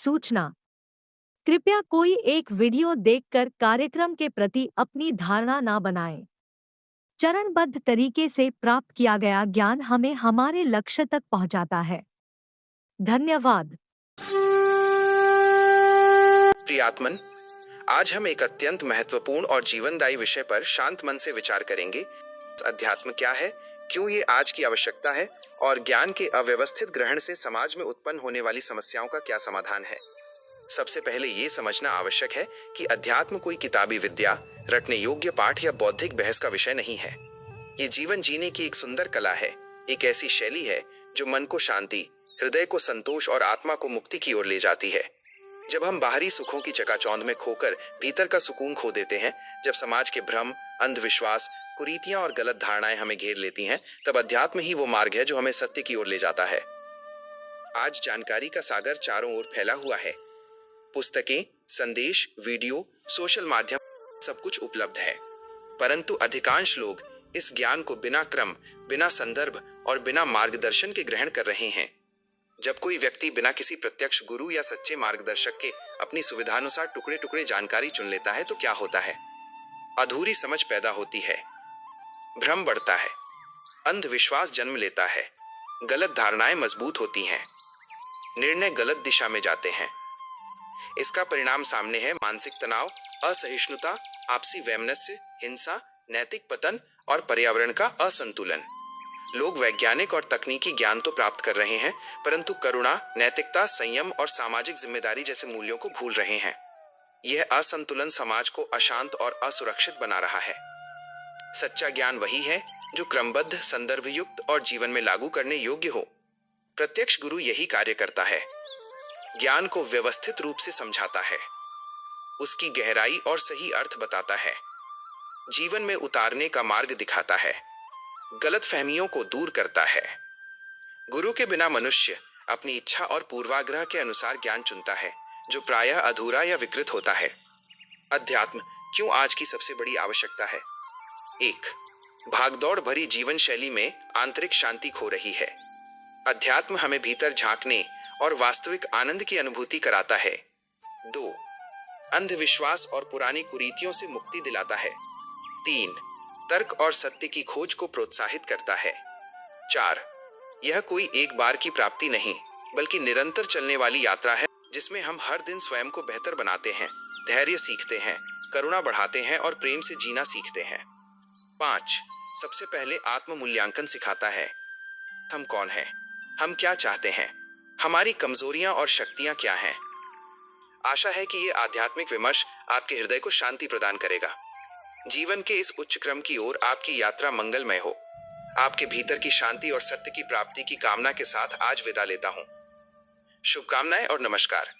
सूचना। कृपया कोई एक वीडियो देखकर कार्यक्रम के प्रति अपनी धारणा न बनाएं। चरणबद्ध तरीके से प्राप्त किया गया ज्ञान हमें हमारे लक्ष्य तक पहुंचाता है। धन्यवाद। प्रियात्मन, आज हम एक अत्यंत महत्वपूर्ण और जीवनदायी विषय पर शांत मन से विचार करेंगे। अध्यात्म क्या है, क्यों ये आज की आवश्यकता है और ज्ञान के अव्यवस्थित ग्रहण से समाज में उत्पन्न होने वाली समस्याओं का क्या समाधान है। सबसे पहले ये समझना आवश्यक है कि अध्यात्म कोई किताबी विद्या, रटने योग्य पाठ या बौद्धिक बहस का विषय नहीं है। ये जीवन जीने की एक सुंदर कला है, एक ऐसी शैली है जो मन को शांति, हृदय को संतोष और आत्मा को मुक्ति की ओर ले जाती है। जब हम बाहरी सुखों की चकाचौंध में खोकर भीतर का सुकून खो देते हैं, जब समाज के भ्रम, अंधविश्वास, कुरीतियां और गलत धारणाएं हमें घेर लेती हैं, तब अध्यात्म ही वो मार्ग है जो हमें सत्य की ओर ले जाता है। आज जानकारी का सागर चारों ओर फैला हुआ है। पुस्तकें, संदेश, वीडियो, सोशल माध्यम, सब कुछ उपलब्ध है, परंतु अधिकांश लोग इस ज्ञान को बिना क्रम, बिना संदर्भ और बिना मार्गदर्शन के ग्रहण कर रहे हैं। जब कोई व्यक्ति बिना किसी प्रत्यक्ष गुरु या सच्चे मार्गदर्शक के अपनी सुविधानुसार टुकड़े टुकड़े जानकारी चुन लेता है तो क्या होता है? अधूरी समझ पैदा होती है, भ्रम बढ़ता है, अंधविश्वास जन्म लेता है, गलत धारणाएं मजबूत होती हैं, निर्णय गलत दिशा में जाते हैं। इसका परिणाम सामने है: मानसिक तनाव, असहिष्णुता, आपसी वैमनस्य, हिंसा, नैतिक पतन और पर्यावरण का असंतुलन। लोग वैज्ञानिक और तकनीकी ज्ञान तो प्राप्त कर रहे हैं, परंतु करुणा, नैतिकता, संयम और सामाजिक जिम्मेदारी जैसे मूल्यों को भूल रहे हैं। यह असंतुलन समाज को अशांत और असुरक्षित बना रहा है। सच्चा ज्ञान वही है जो क्रमबद्ध, संदर्भयुक्त और जीवन में लागू करने योग्य हो। प्रत्यक्ष गुरु यही कार्य करता है। ज्ञान को व्यवस्थित रूप से समझाता है, उसकी गहराई और सही अर्थ बताता है, जीवन में उतारने का मार्ग दिखाता है, गलत फहमियों को दूर करता है। गुरु के बिना मनुष्य अपनी इच्छा और पूर्वाग्रह के अनुसार ज्ञान चुनता है, जो प्रायः अधूरा या विकृत होता है। अध्यात्म क्यों आज की सबसे बड़ी आवश्यकता है? 1. भागदौड़ भरी जीवन शैली में आंतरिक शांति खो रही है। अध्यात्म हमें भीतर झांकने और वास्तविक आनंद की अनुभूति कराता है। 2. अंधविश्वास और पुरानी कुरीतियों से मुक्ति दिलाता है। 3. तर्क और सत्य की खोज को प्रोत्साहित करता है। 4. यह कोई एक बार की प्राप्ति नहीं, बल्कि निरंतर चलने वाली यात्रा है, जिसमें हम हर दिन स्वयं को बेहतर बनाते हैं, धैर्य सीखते हैं, करुणा बढ़ाते हैं और प्रेम से जीना सीखते हैं। 5. सबसे पहले आत्म मूल्यांकन सिखाता है। हम कौन हैं? हम क्या चाहते हैं? हमारी कमजोरियां और शक्तियां क्या हैं? आशा है कि यह आध्यात्मिक विमर्श आपके हृदय को शांति प्रदान करेगा। जीवन के इस उच्च क्रम की ओर आपकी यात्रा मंगलमय हो। आपके भीतर की शांति और सत्य की प्राप्ति की कामना के साथ आज विदा लेता हूं। शुभकामनाएं और नमस्कार।